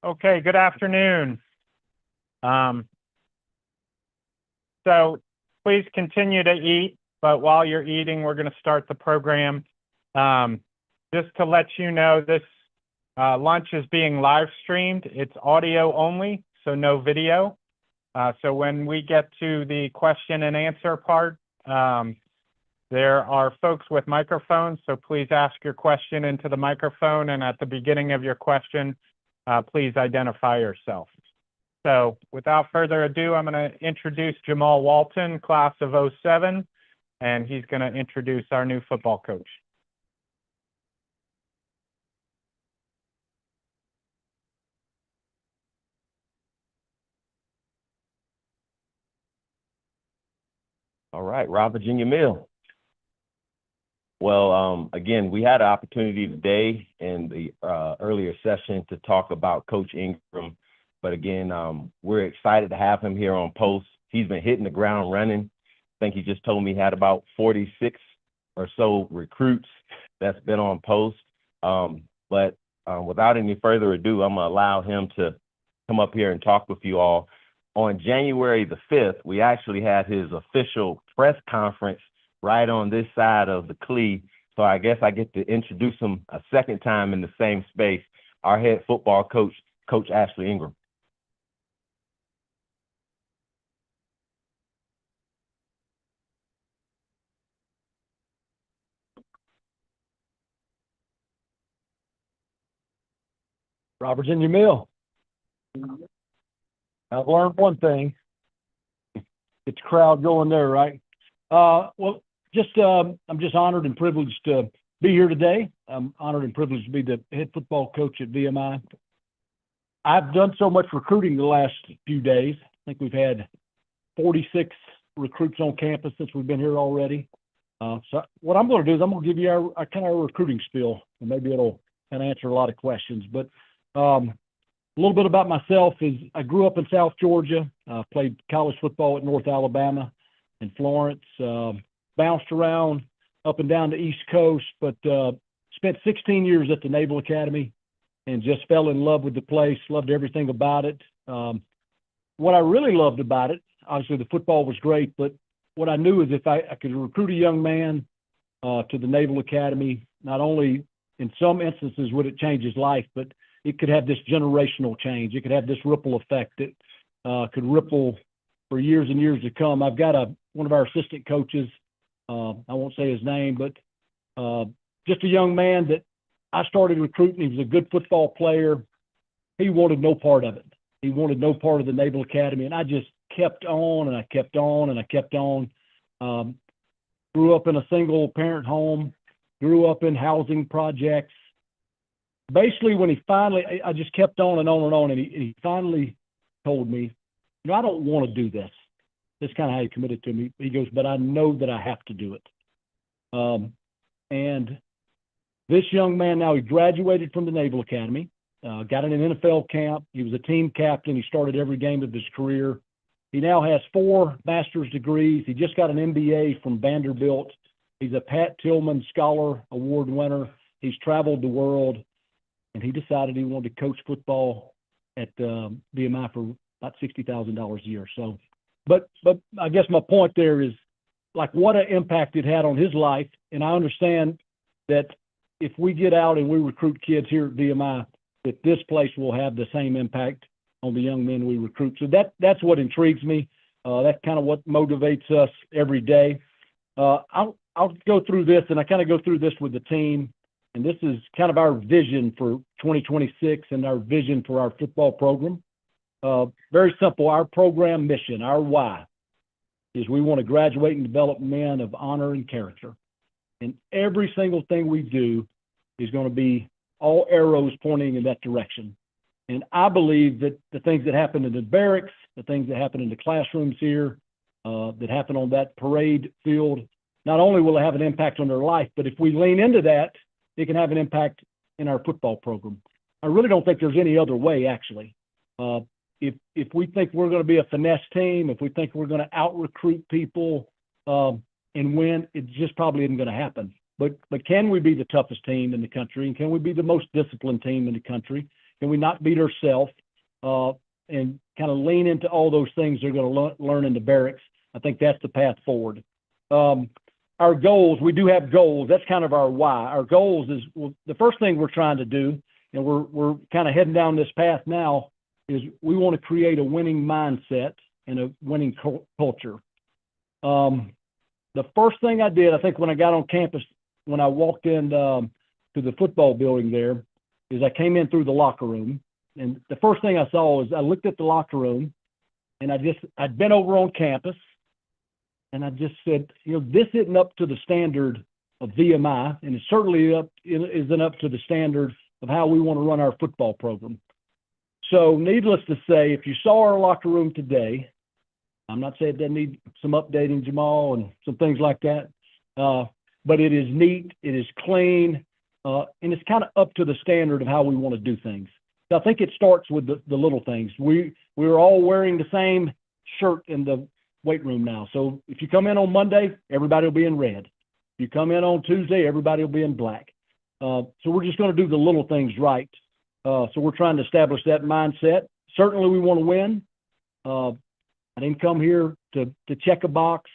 Okay, good afternoon. So please continue to eat, but while you're eating, we're going to start the program. Just to let you know, this lunch is being live streamed. It's audio only, so no video. So when we get to the question and answer part, there are folks with microphones, so please ask your question into the microphone, and at the beginning of your question, please identify yourself. So without further ado, I'm going to introduce Jamal Walton, class of '07, and he's going to introduce our new football coach. All right, Rob Virginia Mill. Well, again, we had an opportunity today in the earlier session to talk about Coach Ingram. But again, we're excited to have him here on post. He's been hitting the ground running. I think he just told me he had about 46 or so recruits that's been on post. But without any further ado, I'm going to allow him to come up here and talk with you all. On January the 5th, we actually had his official press conference right on this side of the Clee. So I guess I get to introduce him a second time in the same space, our head football coach, Coach Ashley Ingram. Rob Virginia Mill. I've learned one thing. Get the crowd going there, right? Well, I'm just honored and privileged to be here today. I'm honored and privileged to be the head football coach at VMI. I've done so much recruiting the last few days. I think we've had 46 recruits on campus since we've been here already. So what I'm going to do is I'm going to give you our kind of recruiting spiel, and maybe it'll kind of answer a lot of questions. But a little bit about myself is I grew up in South Georgia, played college football at North Alabama in Florence, bounced around up and down the East Coast, but spent 16 years at the Naval Academy and just fell in love with the place, loved everything about it. What I really loved about it, obviously the football was great, but what I knew is if I could recruit a young man to the Naval Academy, not only in some instances would it change his life, but it could have this generational change. It could have this ripple effect that could ripple for years and years to come. I've got one of our assistant coaches, I won't say his name, but just a young man that I started recruiting. He was a good football player. He wanted no part of it. He wanted no part of the Naval Academy, and I just kept on and I kept on and I kept on. Grew up in a single parent home, grew up in housing projects. Basically, when I just kept on and on and on, and he finally told me, I don't want to do this. That's kind of how he committed to me. He goes, but I know that I have to do it. And this young man now, he graduated from the Naval Academy, got in an NFL camp. He was a team captain. He started every game of his career. He now has 4 master's degrees. He just got an MBA from Vanderbilt. He's a Pat Tillman Scholar Award winner. He's traveled the world, and he decided he wanted to coach football at VMI for about $60,000 a year. So, but I guess my point there is like what an impact it had on his life. And I understand that if we get out and we recruit kids here at VMI, that this place will have the same impact on the young men we recruit. So that's what intrigues me. That's kind of what motivates us every day. I'll go through this, and I kind of go through this with the team. And this is kind of our vision for 2026 and our vision for our football program. Very simple. Our program mission, our why, is we want to graduate and develop men of honor and character. And every single thing we do is going to be all arrows pointing in that direction. And I believe that the things that happen in the barracks, the things that happen in the classrooms here, that happen on that parade field, not only will it have an impact on their life, but if we lean into that, it can have an impact in our football program. I really don't think there's any other way, actually. If we think we're going to be a finesse team, if we think we're going to out-recruit people and win, it just probably isn't going to happen. But can we be the toughest team in the country? And can we be the most disciplined team in the country? Can we not beat ourselves? And kind of lean into all those things they're going to learn in the barracks. I think that's the path forward. Our goals, we do have goals. That's kind of our why. Our goals is, well, the first thing we're trying to do, and we're kind of heading down this path now, is we want to create a winning mindset and a winning culture. The first thing I did, I think when I got on campus, when I walked in to the football building there, is I came in through the locker room. And the first thing I saw was I looked at the locker room, and I'd been over on campus, and I just said, you know, this isn't up to the standard of VMI, and it certainly isn't up to the standard of how we want to run our football program. So needless to say, if you saw our locker room today, I'm not saying it doesn't need some updating, Jamal, and some things like that, but it is neat, it is clean, and it's kind of up to the standard of how we want to do things. So I think it starts with the little things. We're all wearing the same shirt in the weight room now. So if you come in on Monday, everybody will be in red. If you come in on Tuesday, everybody will be in black. So we're just going to do the little things right. So we're trying to establish that mindset. Certainly we want to win. I didn't come here to check a box.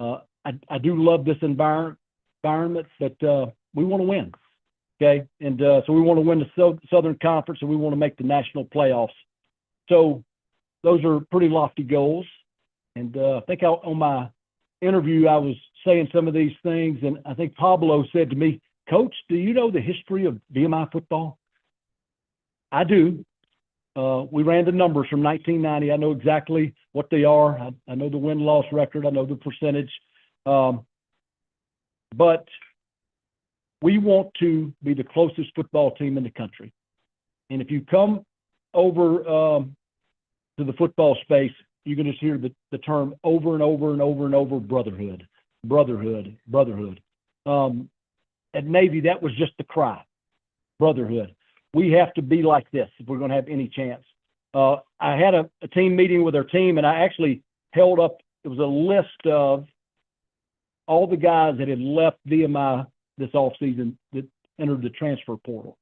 I do love this environment, but we want to win. Okay, and so we want to win the Southern Conference, and we want to make the national playoffs. So those are pretty lofty goals. And I think on my interview, I was saying some of these things, and I think Pablo said to me, "Coach, do you know the history of VMI football?" I do. We ran the numbers from 1990. I know exactly what they are. I know the win-loss record. I know the percentage. But we want to be the closest football team in the country. And if you come over to the football space, you're going to hear the term over and over and over and over, brotherhood, brotherhood, brotherhood. At Navy, that was just the cry, brotherhood. We have to be like this if we're going to have any chance. I had a team meeting with our team, and I actually held up, it was a list of all the guys that had left VMI this offseason that entered the transfer portal.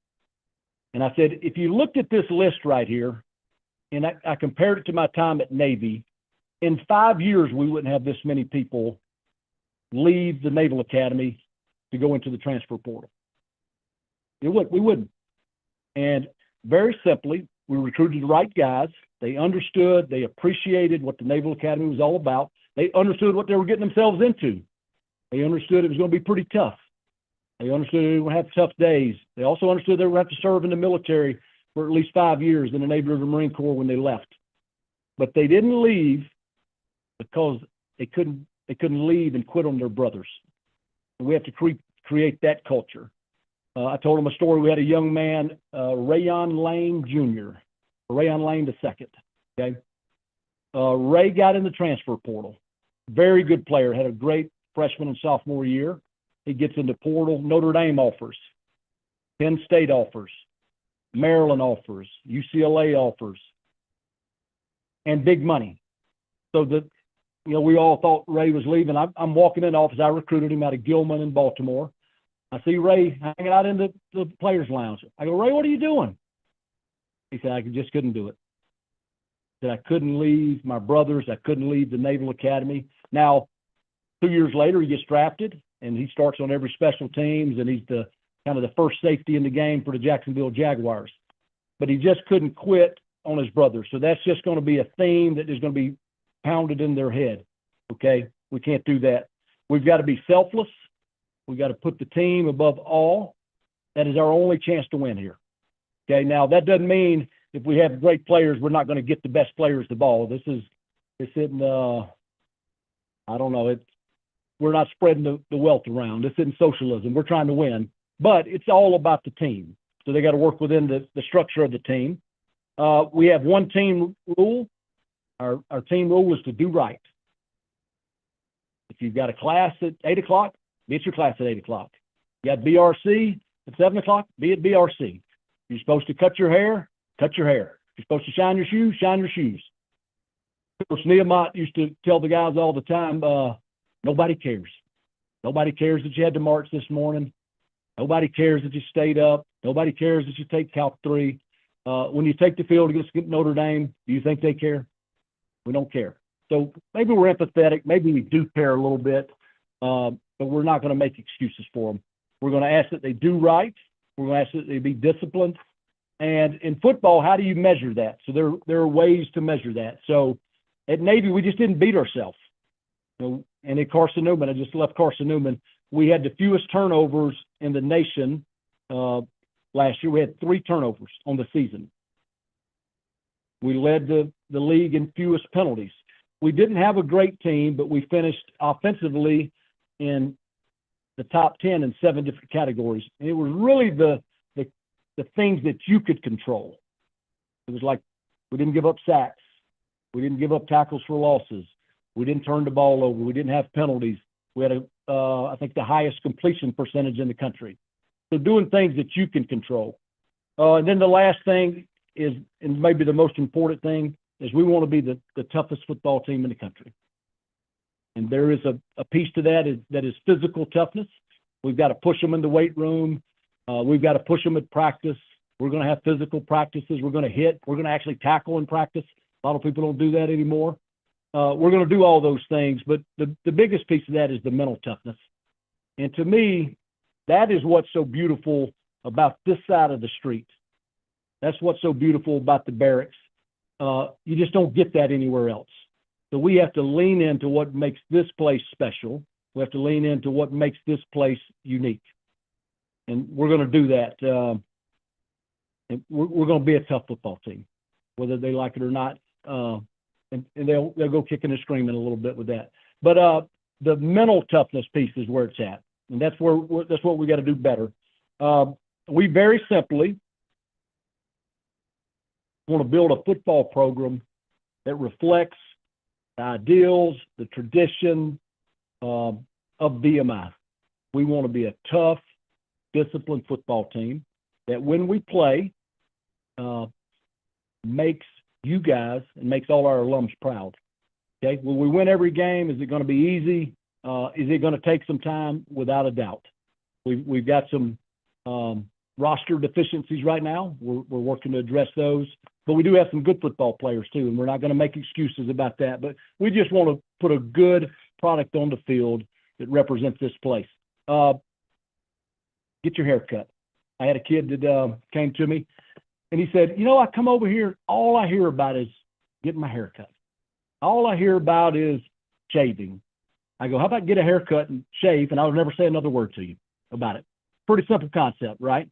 And I said, if you looked at this list right here, and I compared it to my time at Navy, in 5 years, we wouldn't have this many people leave the Naval Academy to go into the transfer portal. We wouldn't. And very simply, we recruited the right guys. They understood, they appreciated what the Naval Academy was all about. They understood what they were getting themselves into. They understood it was going to be pretty tough. They understood they were going to have tough days. They also understood they were going to have to serve in the military for at least 5 years in the Navy or the Marine Corps when they left. But they didn't leave because they couldn't leave and quit on their brothers. And we have to create that culture. I told them a story. We had a young man, Rayon Lane Jr., Rayon Lane II. Okay, Ray got in the transfer portal. Very good player. Had a great freshman and sophomore year. He gets into portal. Notre Dame offers. Penn State offers. Maryland offers. UCLA offers. And big money. So that, you know, we all thought Ray was leaving. I'm walking in the office. I recruited him out of Gilman in Baltimore. I see Ray hanging out in the players' lounge. I go, Ray, what are you doing? He said, I just couldn't do it. He said, I couldn't leave my brothers. I couldn't leave the Naval Academy. Now, 2 years later, he gets drafted, and he starts on every special teams, and he's the kind of the first safety in the game for the Jacksonville Jaguars. But he just couldn't quit on his brothers. So that's just going to be a theme that is going to be pounded in their head. Okay? We can't do that. We've got to be selfless. We've got to put the team above all. That is our only chance to win here. Okay? Now, that doesn't mean if we have great players, we're not going to get the best players the ball. This isn't, I don't know, we're not spreading the wealth around. This isn't socialism. We're trying to win. But it's all about the team. So they got to work within the structure of the team. We have one team rule. Our team rule is to do right. If you've got a class at 8 o'clock, be at your class at 8 o'clock. You got BRC at 7 o'clock, be at BRC. You're supposed to cut your hair, cut your hair. You're supposed to shine your shoes, shine your shoes. Coach Nehemiah used to tell the guys all the time, nobody cares. Nobody cares that you had to march this morning. Nobody cares that you stayed up. Nobody cares that you take Calc 3. When you take the field against Notre Dame, do you think they care? We don't care. So maybe we're empathetic. Maybe we do care a little bit, but we're not going to make excuses for them. We're going to ask that they do right. We're going to ask that they be disciplined. And in football, how do you measure that? So there are ways to measure that. So at Navy, we just didn't beat ourselves. So, and at Carson Newman, I just left Carson Newman. We had the fewest turnovers in the nation last year. We had 3 turnovers on the season. We led the league in fewest penalties. We didn't have a great team, but we finished offensively in the top 10 in 7 different categories. And it was really the things that you could control. It was like we didn't give up sacks. We didn't give up tackles for losses. We didn't turn the ball over. We didn't have penalties. We had, I think, the highest completion percentage in the country. So doing things that you can control. And then the last thing is, and maybe the most important thing, is we want to be the toughest football team in the country. And there is a piece to that is physical toughness. We've got to push them in the weight room. We've got to push them at practice. We're going to have physical practices. We're going to hit. We're going to actually tackle in practice. A lot of people don't do that anymore. We're going to do all those things, but the biggest piece of that is the mental toughness. And to me, that is what's so beautiful about this side of the street. That's what's so beautiful about the barracks. You just don't get that anywhere else. So we have to lean into what makes this place special. We have to lean into what makes this place unique. And we're going to do that. And we're going to be a tough football team, whether they like it or not. And they'll go kicking and screaming a little bit with that. But the mental toughness piece is where it's at. And that's what we got to do better. We very simply want to build a football program that reflects the ideals, the tradition of VMI. We want to be a tough, disciplined football team that when we play makes you guys and makes all our alums proud. Okay, will we win every game? Is it going to be easy? Is it going to take some time? Without a doubt. We've got some roster deficiencies right now. We're working to address those, but we do have some good football players too, and we're not going to make excuses about that. But we just want to put a good product on the field that represents this place. Get your hair cut. I had a kid that came to me, and he said, I come over here, all I hear about is getting my hair cut. All I hear about is shaving. I go, how about get a haircut and shave, and I'll never say another word to you about it. Pretty simple concept, right?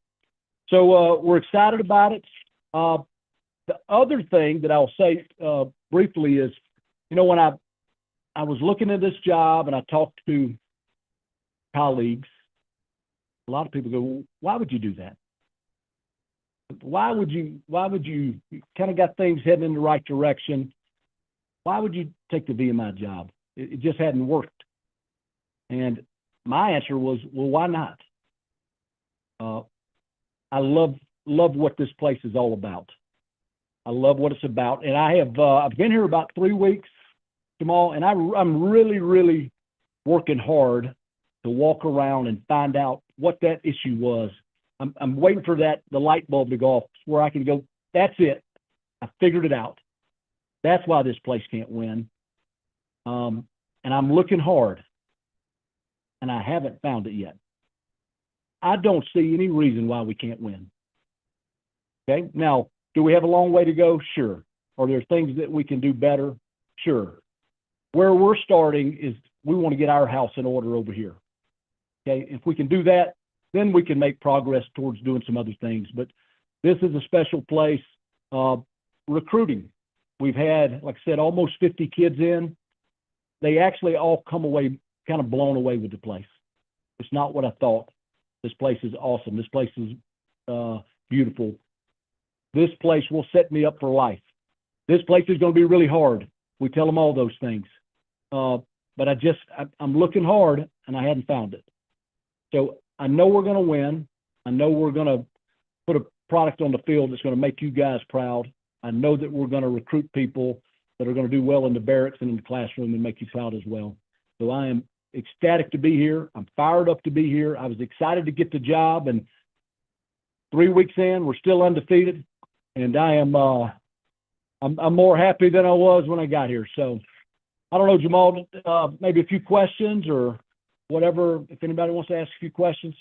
So we're excited about it. The other thing that I'll say briefly is, when I was looking at this job and I talked to colleagues, a lot of people go, well, why would you do that? Why would you kind of got things heading in the right direction? Why would you take the VMI job? It just hadn't worked. And my answer was, well, why not? I love what this place is all about. I love what it's about. And I've been here about 3 weeks, Jamal, and I'm really, really working hard to walk around and find out what that issue was. I'm waiting for the light bulb to go off where I can go, that's it. I figured it out. That's why this place can't win. And I'm looking hard, and I haven't found it yet. I don't see any reason why we can't win. Okay? Now, do we have a long way to go? Sure. Are there things that we can do better? Sure. Where we're starting is we want to get our house in order over here. Okay? If we can do that, then we can make progress towards doing some other things. But this is a special place. Recruiting. We've had, like I said, almost 50 kids in. They actually all come away kind of blown away with the place. It's not what I thought. This place is awesome. This place is beautiful. This place will set me up for life. This place is going to be really hard. We tell them all those things. But I'm looking hard, and I hadn't found it. So I know we're going to win. I know we're going to put a product on the field that's going to make you guys proud. I know that we're going to recruit people that are going to do well in the barracks and in the classroom and make you proud as well. So I am ecstatic to be here. I'm fired up to be here. I was excited to get the job, and 3 weeks in, we're still undefeated. and I am I'm more happy than I was when I got here. So I don't know, Jamal, maybe a few questions or whatever, if anybody wants to ask a few questions.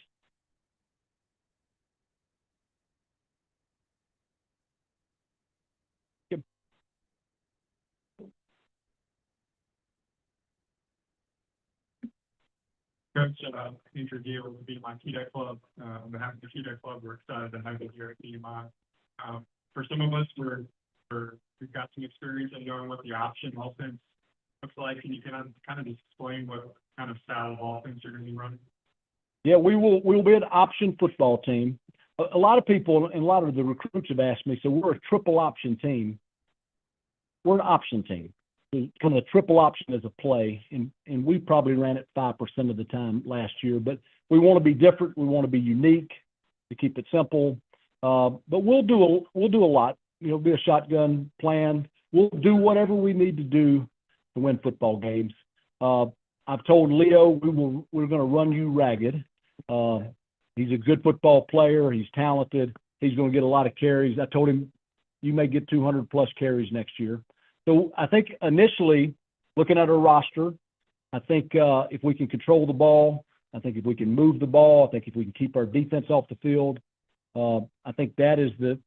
Coach, interview with BMI Keto Club. On behalf of the Keto Club, we're excited to have you here at BMI. For some of us, we've got some experience in knowing what the option offense looks like. Can you kind of just explain what kind of style of offense you're going to be running? Yeah, we'll be an option football team. A lot of people and a lot of the recruits have asked me, so we're a triple option team. We're an option team. From the triple option as a play, and we probably ran it 5% of the time last year, but we want to be different. We want to be unique to keep it simple. But we'll do a lot. You know, be a shotgun plan. We'll do whatever we need to do to win football games. I've told Leo we're going to run you ragged. He's a good football player. He's talented. He's going to get a lot of carries. I told him you may get 200 plus carries next year. So I think initially, looking at our roster, I think if we can control the ball, I think if we can move the ball, I think if we can keep our defense off the field, I think that is the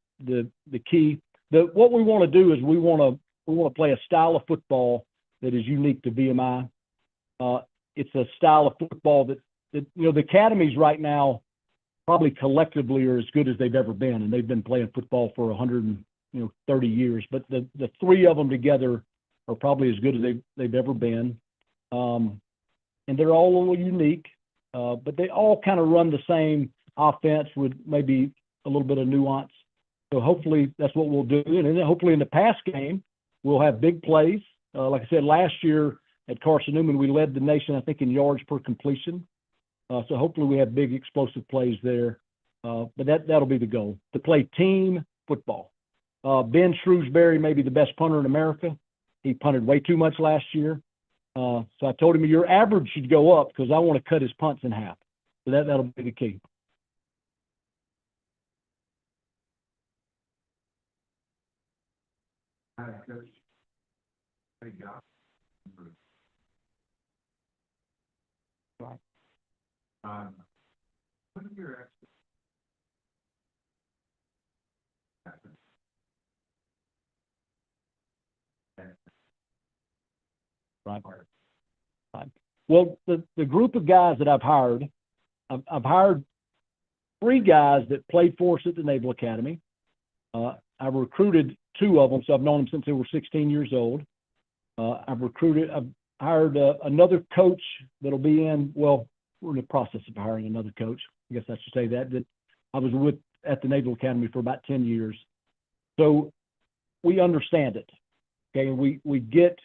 key. What we want to do is we want to play a style of football that is unique to VMI. It's a style of football that you know the academies right now probably collectively are as good as they've ever been, and they've been playing football for 130 years. But the three of them together are probably as good as they've ever been, and they're all a little unique, but they all kind of run the same offense with maybe a little bit of nuance. So hopefully that's what we'll do, and then hopefully in the pass game we'll have big plays. Like I said, last year at Carson Newman we led the nation, I think, in yards per completion. So hopefully we have big explosive plays there. But that'll be the goal, to play team football. Ben Shrewsbury may be the best punter in America. He punted way too much last year. So I told him your average should go up because I want to cut his punts in half. So that'll be the key. Coach. Hey, God. What are your Right. Well, the group of guys that I've hired three guys that played for us at the Naval Academy. I've recruited two of them, so I've known them since they were 16 years old. I've hired another coach that'll be in, well, we're in the process of hiring another coach. I guess I should say that I was with at the Naval Academy for about 10 years. So we understand it. Okay. We get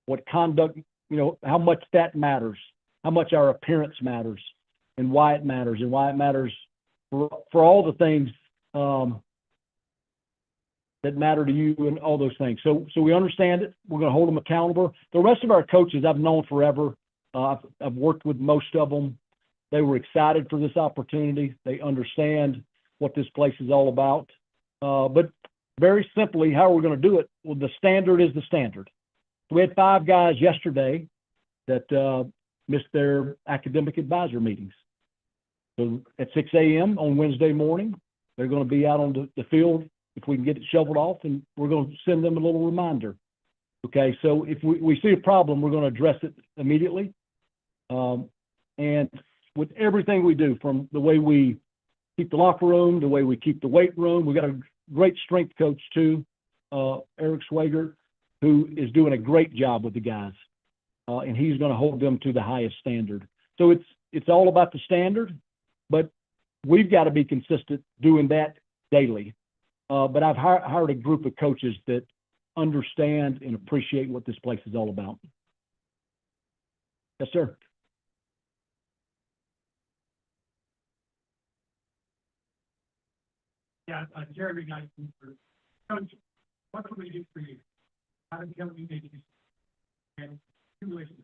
what conduct, you know, how much that matters, how much our appearance matters, and why it matters for all the things that matter to you and all those things. So we understand it. We're going to hold them accountable. The rest of our coaches I've known forever. I've worked with most of them. They were excited for this opportunity. They understand what this place is all about. But very simply, how are we going to do it? Well, the standard is the standard. We had 5 guys yesterday that missed their academic advisor meetings. So at 6 a.m. on Wednesday morning, they're going to be out on the field if we can get it shoveled off, and we're going to send them a little reminder. Okay, so if we see a problem, we're going to address it immediately. And with everything we do, from the way we keep the locker room, the way we keep the weight room, we got a great strength coach too, Eric Swager, who is doing a great job with the guys, and he's going to hold them to the highest standard. So it's all about the standard, but we've got to be consistent doing that daily. But I've hired a group of coaches that understand and appreciate what this place is all about. Yes, sir. Yeah, Jeremy, Coach, what can we do for you? How do we make you and simulation?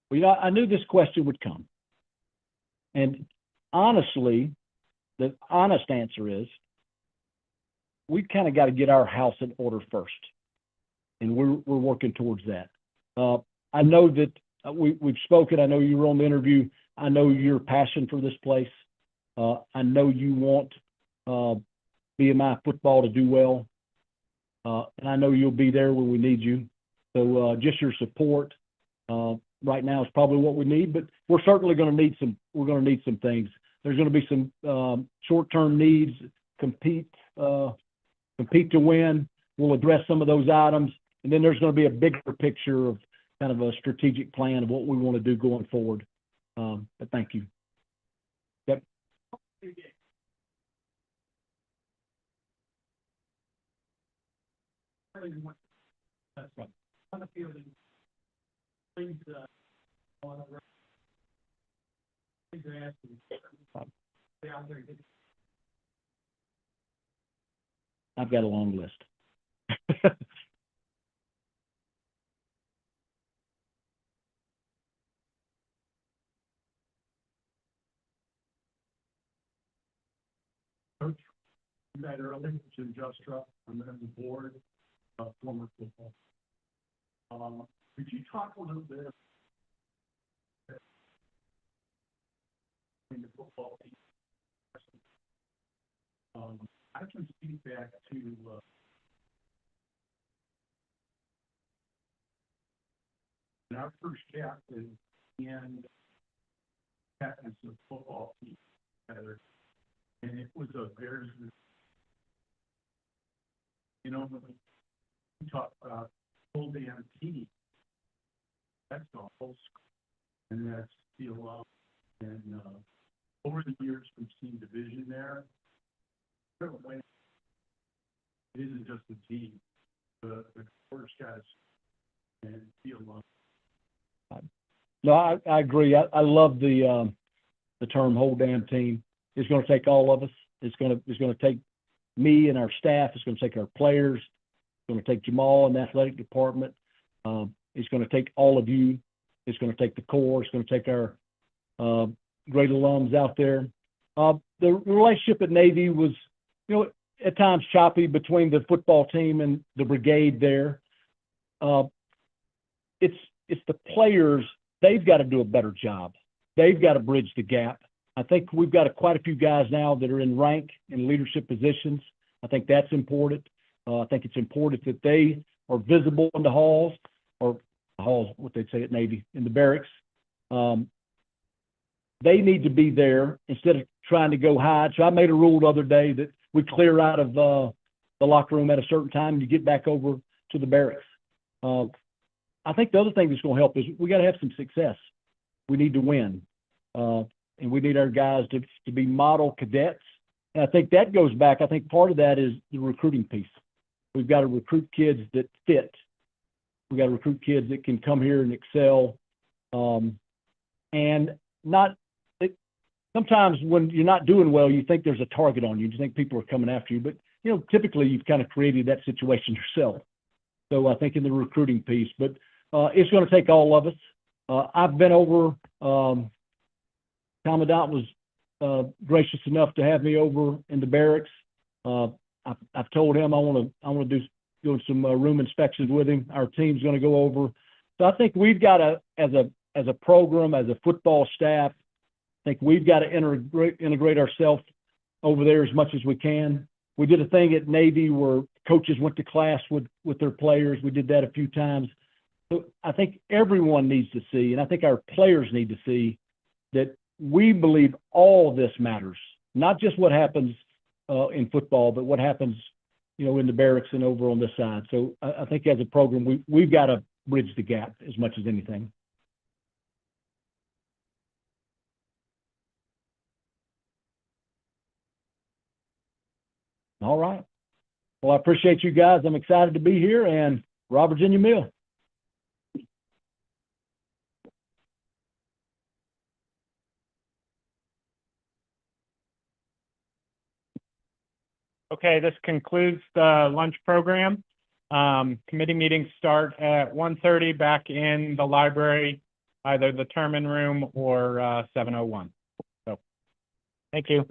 Well, you know, I knew this question would come. And honestly, the honest answer is we've kind of got to get our house in order first. And we're working towards that. I know that we've spoken. I know you were on the interview. I know your passion for this place. I know you want BMI football to do well. And I know you'll be there when we need you. So just your support right now is probably what we need, but we're certainly going to need some things. There's going to be some short-term needs, compete to win. We'll address some of those items. And then there's going to be a bigger picture of kind of a strategic plan of what we want to do going forward. But thank you. Yep. That's right. On the field, please, I've got a long list. Coach, you met earlier, Jim Justra, I'm on the board of former football. Could you talk a little bit in the football team? I can speak back to our first captain and captains of football team together, and it was a very, when we talk about whole damn team, that's the whole school, and that's the alum. And over the years, we've seen division there. It isn't just the team, the first guys and the alum. No, I agree. I love the term "whole damn team." It's going to take all of us. It's going to take me and our staff. It's going to take our players. It's going to take Jamal and the athletic department. It's going to take all of you. It's going to take the core. It's going to take our great alums out there. The relationship at Navy was, at times choppy between the football team and the brigade there. It's the players. They've got to do a better job. They've got to bridge the gap. I think we've got quite a few guys now that are in rank and leadership positions. I think that's important. I think it's important that they are visible in the halls, or halls, what they'd say at Navy, in the barracks. They need to be there instead of trying to go hide. So I made a rule the other day that we clear out of the locker room at a certain time and you get back over to the barracks. I think the other thing that's going to help is we got to have some success. We need to win. And we need our guys to be model cadets. And I think that goes back. I think part of that is the recruiting piece. We've got to recruit kids that fit. We've got to recruit kids that can come here and excel. And sometimes when you're not doing well, you think there's a target on you. You think people are coming after you. But, typically you've kind of created that situation yourself. So I think in the recruiting piece. But it's going to take all of us. I've been over. Commandant was gracious enough to have me over in the barracks. I've told him I want to do some room inspections with him. Our team's going to go over. So I think we've got to, as a program, as a football staff, I think we've got to integrate ourselves over there as much as we can. We did a thing at Navy where coaches went to class with their players. We did that a few times. So I think everyone needs to see, and I think our players need to see, that we believe all of this matters, not just what happens in football, but what happens, in the barracks and over on this side. So I think as a program, we've got to bridge the gap as much as anything. All right. Well, I appreciate you guys. I'm excited to be here, and Robert Virginia Mill. Okay, this concludes the lunch program. Committee meetings start at 1:30 back in the library, either the Terman room or 701. So, thank you.